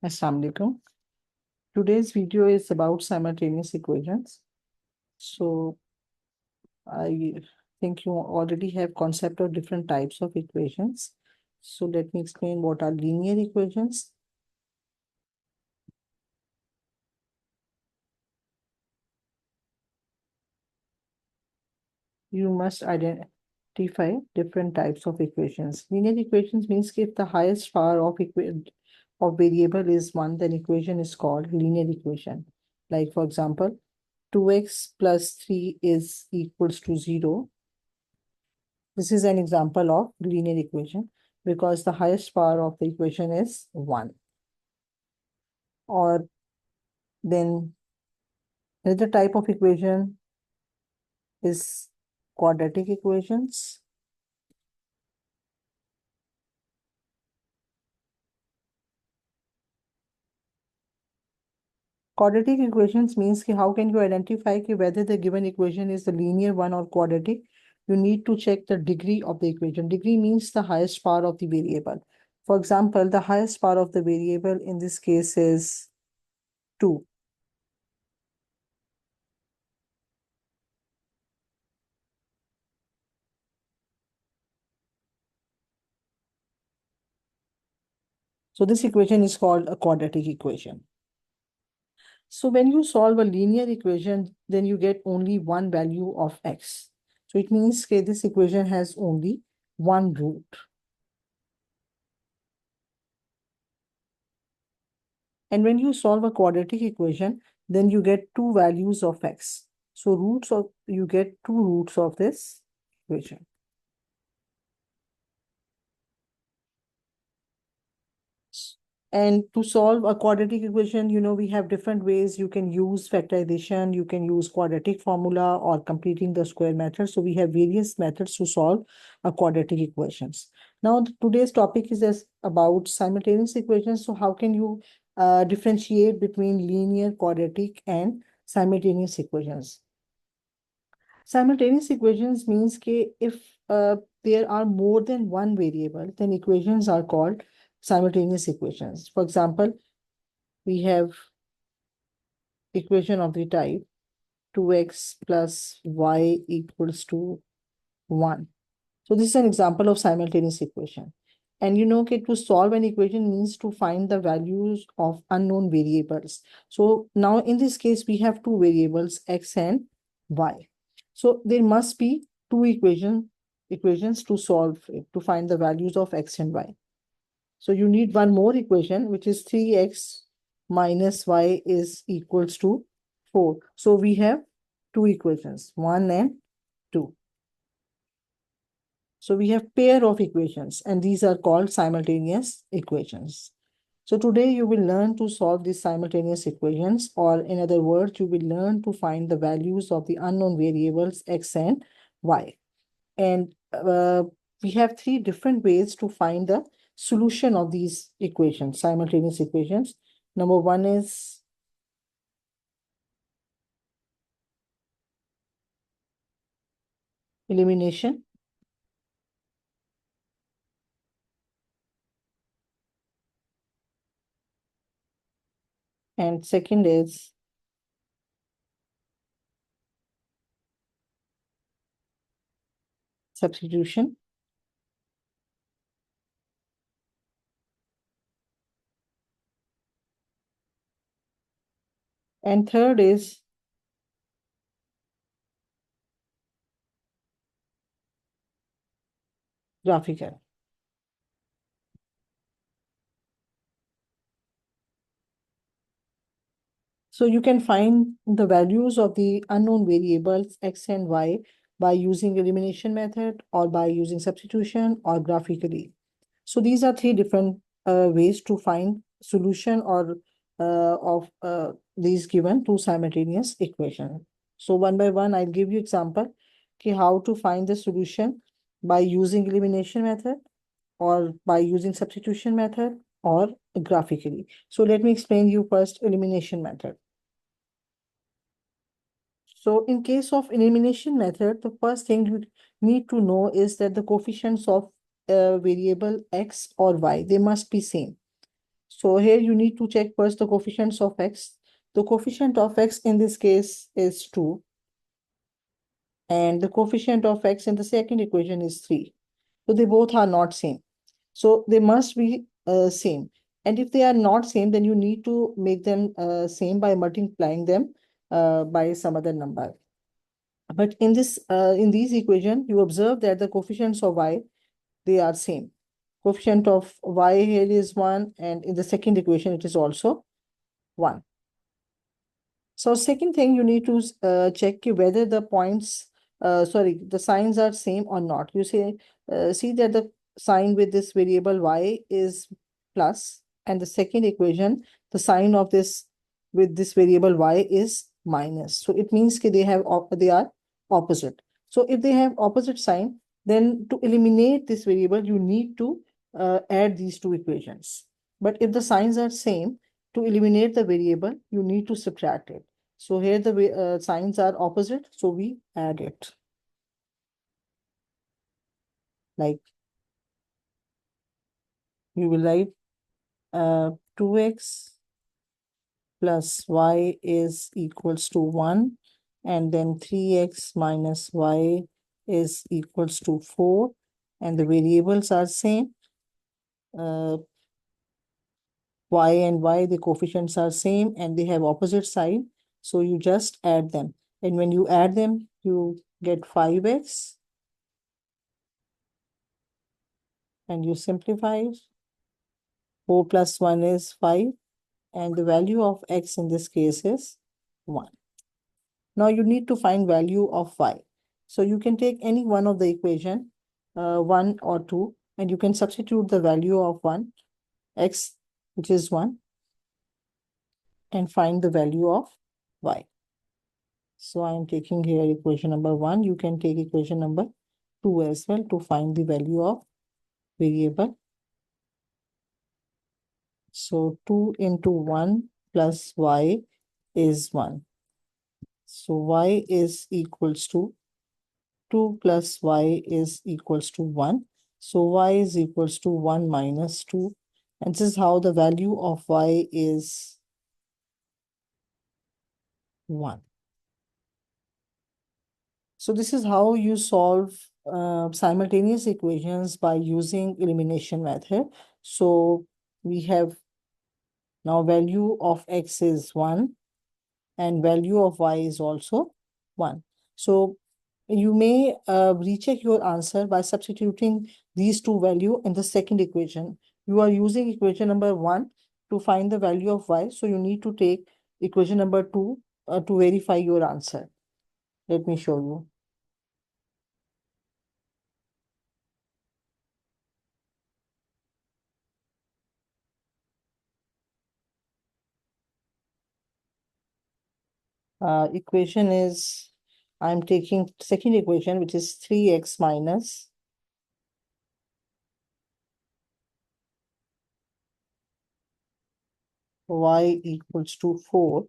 Assalamu alaikum. Today's video is about simultaneous equations. So I think you already have concept of different types of equations. So let me explain what are linear equations. You must identify different types of equations. Linear equations means if the highest power of variable is 1, then equation is called linear equation. Like for example, 2x plus 3 is equals to 0. This is an example of linear equation because the highest power of the equation is 1. Or then another type of equation is quadratic equations. Quadratic equations means how can you identify whether the given equation is the linear one or quadratic? You need to check the degree of the equation. Degree means the highest power of the variable. For example, the highest power of the variable in this case is 2. So this equation is called a quadratic equation. So when you solve a linear equation, then you get only one value of x. So it means that this equation has only one root. And when you solve a quadratic equation, then you get two values of x. So you get two roots of this equation. And to solve a quadratic equation, we have different ways. You can use factorization, you can use quadratic formula or completing the square method. So we have various methods to solve a quadratic equations. Now, today's topic is about simultaneous equations. So how can you differentiate between linear, quadratic, and simultaneous equations? Simultaneous equations means that if there are more than one variable, then equations are called simultaneous equations. For example, we have equation of the type 2x plus y equals to 1. So this is an example of simultaneous equation. And to solve an equation means to find the values of unknown variables. So now in this case, we have two variables, x and y. So there must be two equations to solve it, to find the values of x and y. So you need one more equation, which is 3x minus y is equals to 4. So we have two equations, 1 and 2. So we have pair of equations, and these are called simultaneous equations. So today you will learn to solve these simultaneous equations, or in other words, you will learn to find the values of the unknown variables x and y. And we have three different ways to find the solution of these equations, simultaneous equations. Number one is elimination. And second is substitution. And third is graphical. So you can find the values of the unknown variables x and y by using elimination method or by using substitution or graphically. So these are three different ways to find solution or of these given two simultaneous equations. So one by one, I'll give you example how to find the solution by using elimination method or by using substitution method or graphically. So let me explain you first elimination method. So in case of elimination method, the first thing you need to know is that the coefficients of variable x or y, they must be same. So here you need to check first the coefficients of x. The coefficient of x in this case is 2. And the coefficient of x in the second equation is 3. So they both are not same. So they must be same. And if they are not same, then you need to make them same by multiplying them by some other number. But in these equation, you observe that the coefficients of y, they are same. Coefficient of y here is 1, and in the second equation, it is also 1. So second thing, you need to check whether the the signs are same or not. You see that the sign with this variable y is plus, and the second equation, the sign of this with this variable y is minus. So it means that they are opposite. So if they have opposite sign, then to eliminate this variable, you need to add these two equations. But if the signs are same, to eliminate the variable, you need to subtract it. So here the signs are opposite, so we add it. Like we will write 2x plus y is equals to 1, and then 3x minus y is equals to 4, and the variables are same. Y and y, the coefficients are same and they have opposite side. So you just add them. And when you add them, you get 5x. And you simplify it. 4 plus 1 is 5. And the value of x in this case is 1. Now you need to find value of y. So you can take any one of the equation, 1 or 2, and you can substitute the value of 1, x, which is 1, and find the value of y. So I am taking here equation number 1. You can take equation number 2 as well to find the value of variable. So 2 into 1 plus y is 1. So y is equals to 2 plus y is equals to 1. So y is equals to 1 minus 2. And this is how the value of y is 1. So this is how you solve simultaneous equations by using elimination method. So we have now value of x is 1 and value of y is also 1. So you may recheck your answer by substituting these two values in the second equation. You are using equation number 1 to find the value of y. So you need to take equation number 2 to verify your answer. Let me show you. Equation is, I'm taking second equation, which is 3x minus y equals to 4.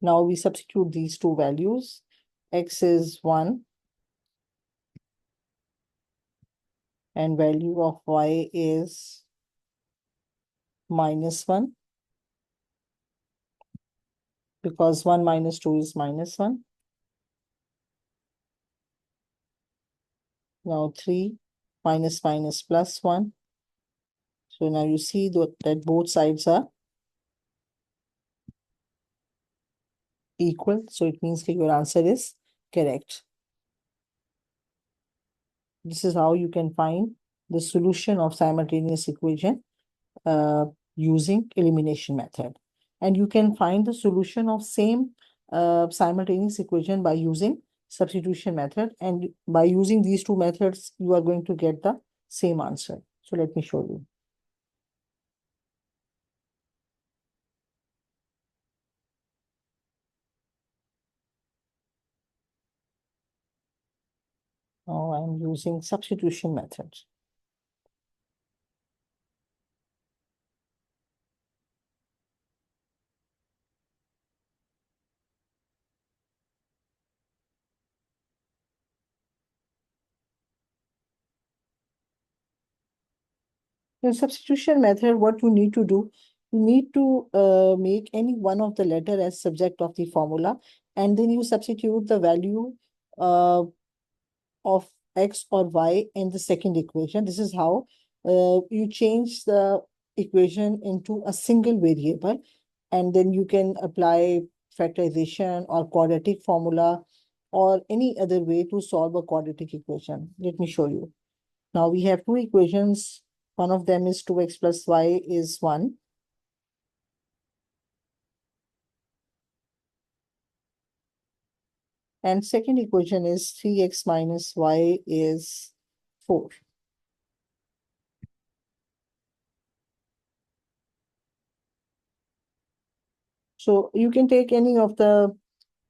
Now we substitute these two values. X is 1 and value of y is minus 1, because 1 minus 2 is minus 1. Now 3 minus minus plus 1. So now you see that both sides are equal. So it means that your answer is correct. This is how you can find the solution of simultaneous equation using elimination method. And you can find the solution of same simultaneous equation by using substitution method. And by using these two methods, you are going to get the same answer. So let me show you. Now I'm using substitution method. In substitution method, what you need to do, you need to make any one of the letter as subject of the formula, and then you substitute the value uh, of x or y in the second equation. This is how you change the equation into a single variable, and then you can apply factorization or quadratic formula or any other way to solve a quadratic equation. Let me show you. Now we have two equations. One of them is 2x plus y is 1. And second equation is 3x minus y is 4. So you can take any of the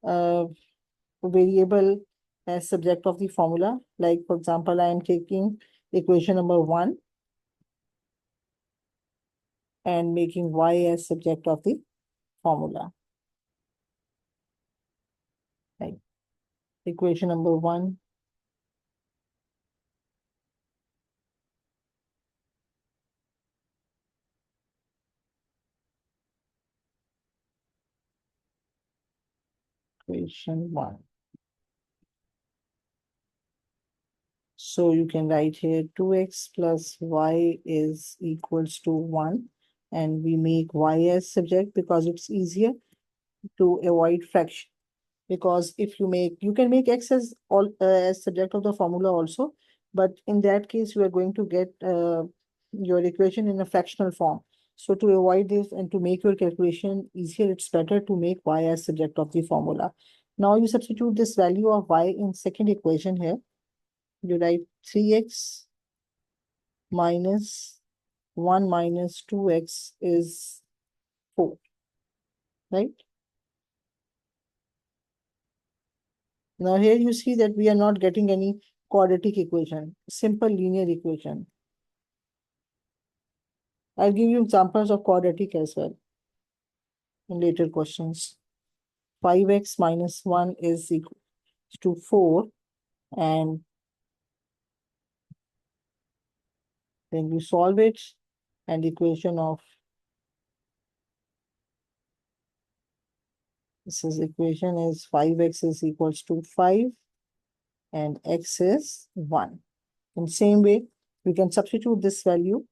uh, variable as subject of the formula. Like, for example, I am taking equation number 1 and making y as subject of the formula. Right. Equation number 1. Equation 1. So you can write here 2x plus y is equals to 1. And we make y as subject because it's easier to avoid fraction. Because if you can make x as all as subject of the formula also, but in that case you are going to get your equation in a fractional form. So to avoid this and to make your calculation easier, it's better to make y as subject of the formula. Now you substitute this value of y in second equation here. You write 3x minus 1 minus 2x is 4, right? Now here you see that we are not getting any quadratic equation, simple linear equation. I'll give you examples of quadratic as well in later questions. 5x minus 1 is equal to 4, and then you solve it, and the equation of this is equation is 5x is equals to 5 and x is 1. In same way, we can substitute this value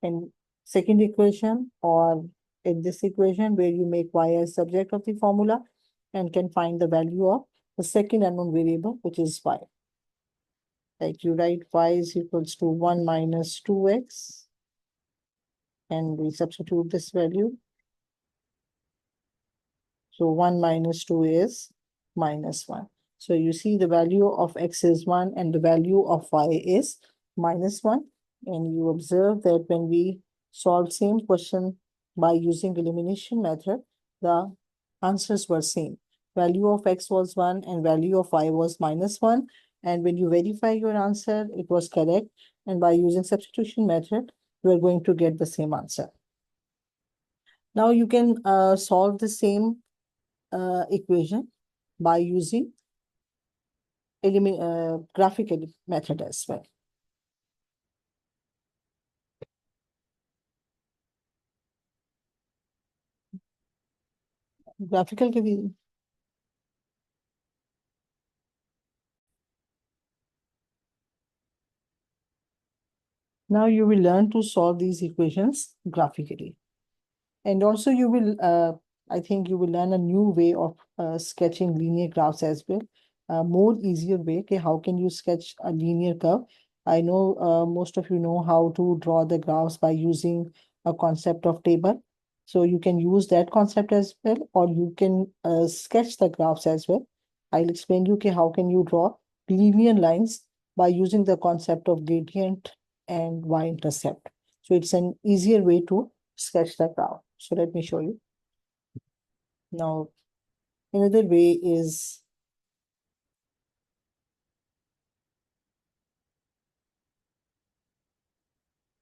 in second equation or in this equation where you make y as subject of the formula and can find the value of the second unknown variable, which is y. Like you write y is equals to 1 minus 2x, and we substitute this value. So 1 minus 2 is minus 1. So you see the value of x is 1 and the value of y is minus 1. And you observe that when we solve same question by using elimination method, the answers were same. Value of x was 1 and value of y was minus 1. And when you verify your answer, it was correct. And by using substitution method, you are going to get the same answer. Now you can solve the same equation by using graphical method as well. Graphical के भी now you will learn to solve these equations graphically. And also you will, I think you will learn a new way of sketching linear graphs as well. A more easier way, okay, how can you sketch a linear curve? I know most of you know how to draw the graphs by using a concept of table. So you can use that concept as well, or you can sketch the graphs as well. I'll explain you, okay, how can you draw linear lines by using the concept of gradient and y-intercept. So it's an easier way to sketch the graph. So let me show you. Now, another way is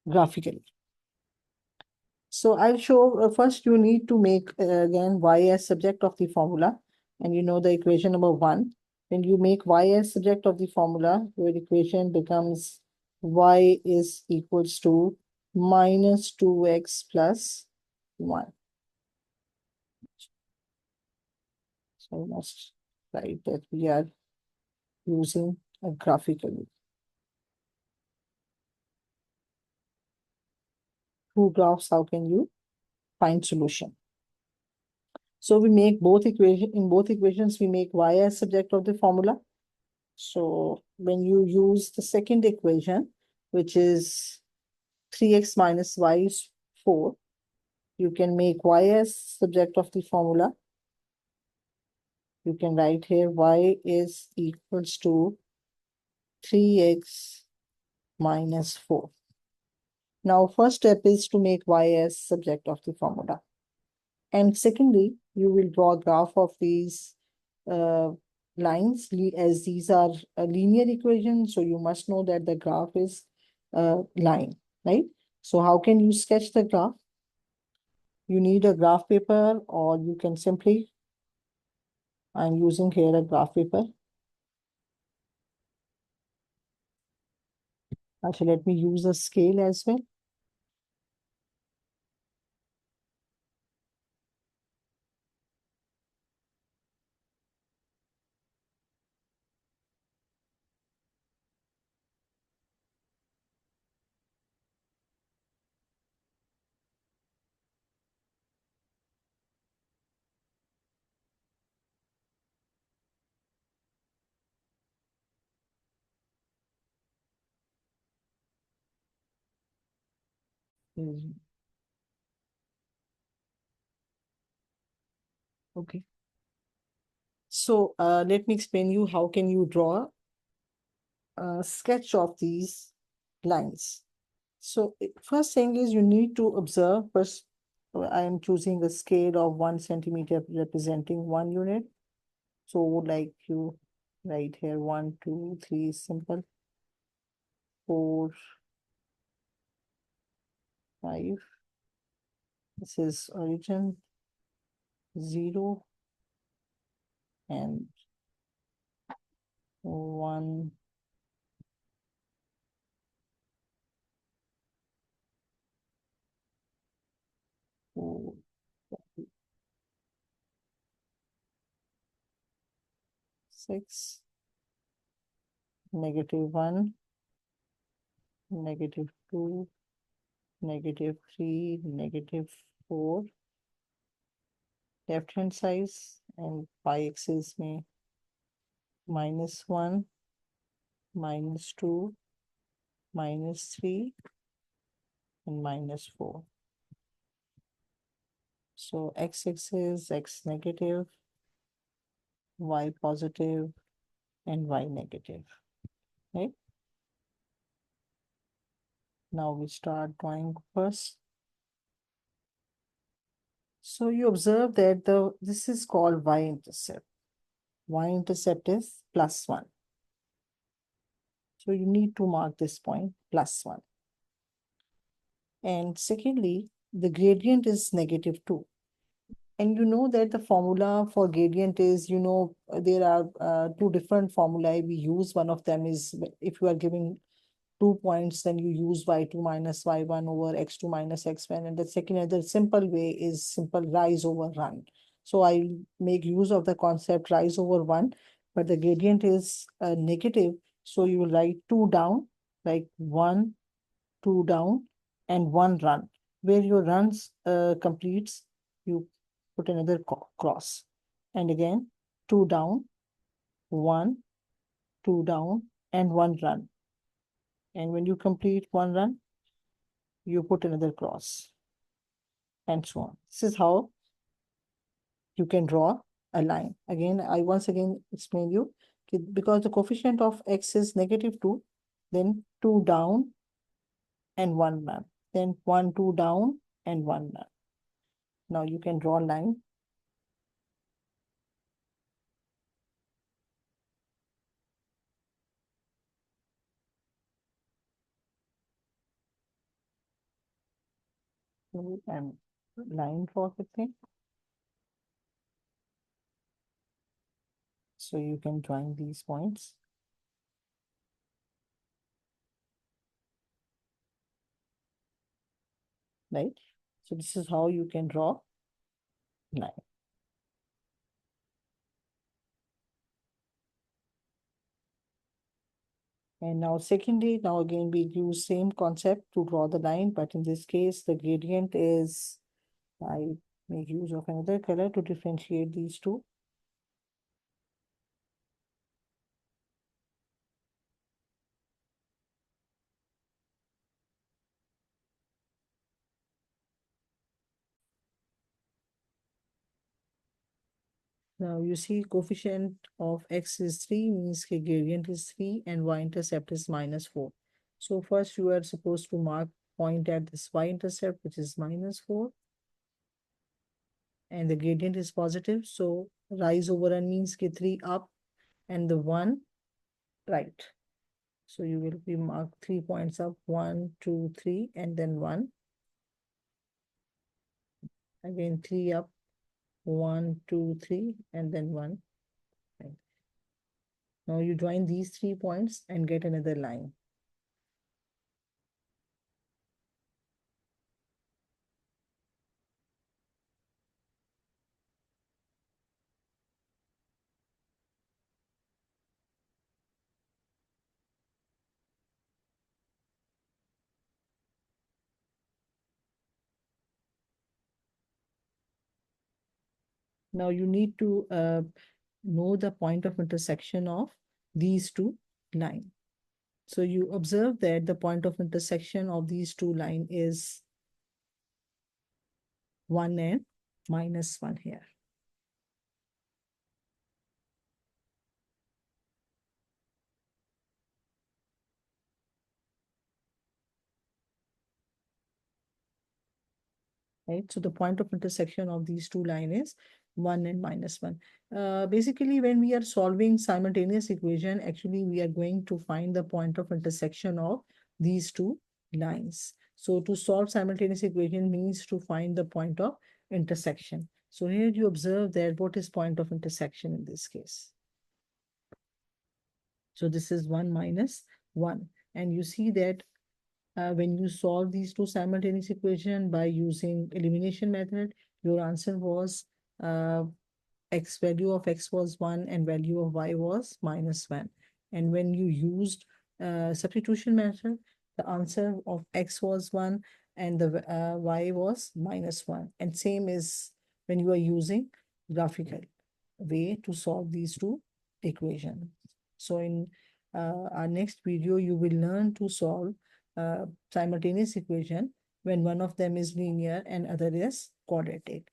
graphically. So I'll show first you need to make again y as subject of the formula, and you know the equation number 1. When you make y as subject of the formula, your equation becomes y is equals to minus 2x plus 1. So I must write that we are using a graphically. Through graphs, how can you find solution? So we make both in both equations, we make y as subject of the formula. So when you use the second equation, which is 3x minus y is 4, you can make y as subject of the formula. You can write here y is equals to 3x minus 4. Now, first step is to make y as subject of the formula. And secondly, you will draw a graph of these lines as these are a linear equation. So you must know that the graph is a line, right? So how can you sketch the graph? You need a graph paper, or you can simply, I'm using here a graph paper. Actually, let me use a scale as well. Mm, okay. So let me explain you how can you draw a sketch of these lines. So first thing is you need to observe first. I am choosing a scale of 1 centimeter representing 1 unit. So like you write here 1, 2, 3, simple, 4, 5. This is origin 0 and 1, 4, 6, -1, -2, -3, -4, left hand size, and y-axis में -1, -2, -3, and -4. So x-axis, x negative, y positive, and y negative, right? Now we start drawing first. So you observe that this is called y-intercept. Y-intercept is +1. So you need to mark this point +1. And secondly, the gradient is -2. And you know that the formula for gradient is, there are two different formulae we use. One of them is if you are giving 2 points, then you use y2 minus y1 over x2 minus x1. And the second other simple way is simple rise over run. So I make use of the concept rise over 1, but the gradient is negative. So you will write 2 down, like 1, 2 down, and 1 run. Where your runs completes, you put another cross. And again, 2 down, 1, 2 down, and 1 run. And when you complete 1 run, you put another cross, and so on. This is how you can draw a line. Again, I once again explain you, because the coefficient of x is -2, then 2 down and 1 run. Then 1, 2 down and 1 run. Now you can draw a line. And line draw सकते हैं. So you can join these points. Right? So this is how you can draw line. And now secondly, now again we use same concept to draw the line, but in this case the gradient is, I make use of another color to differentiate these two. Now you see coefficient of x is 3 means the gradient is 3 and y-intercept is -4. So first you are supposed to mark point at this y-intercept which is -4 and the gradient is positive. So rise over run means ke 3 up and the 1 right. So you will be marked 3 points up, 1, 2, 3 and then 1. Again 3 up, 1, 2, 3 and then 1. Right. Now you join these 3 points and get another line. Now you need to know the point of intersection of these two lines. So you observe that the point of intersection of these two lines is 1 and -1 here. Right? So the point of intersection of these two lines is 1 and -1. Basically, when we are solving simultaneous equation, actually we are going to find the point of intersection of these two lines. So to solve simultaneous equation means to find the point of intersection. So here you observe that what is point of intersection in this case. So this is 1 minus 1. And you see that when you solve these two simultaneous equation by using elimination method, your answer was value of x was 1 and value of y was -1. And when you used substitution method, the answer of x was 1 and the y was -1. And same is when you are using graphical way to solve these two equations. So in our next video, you will learn to solve simultaneous equation when one of them is linear and other is quadratic.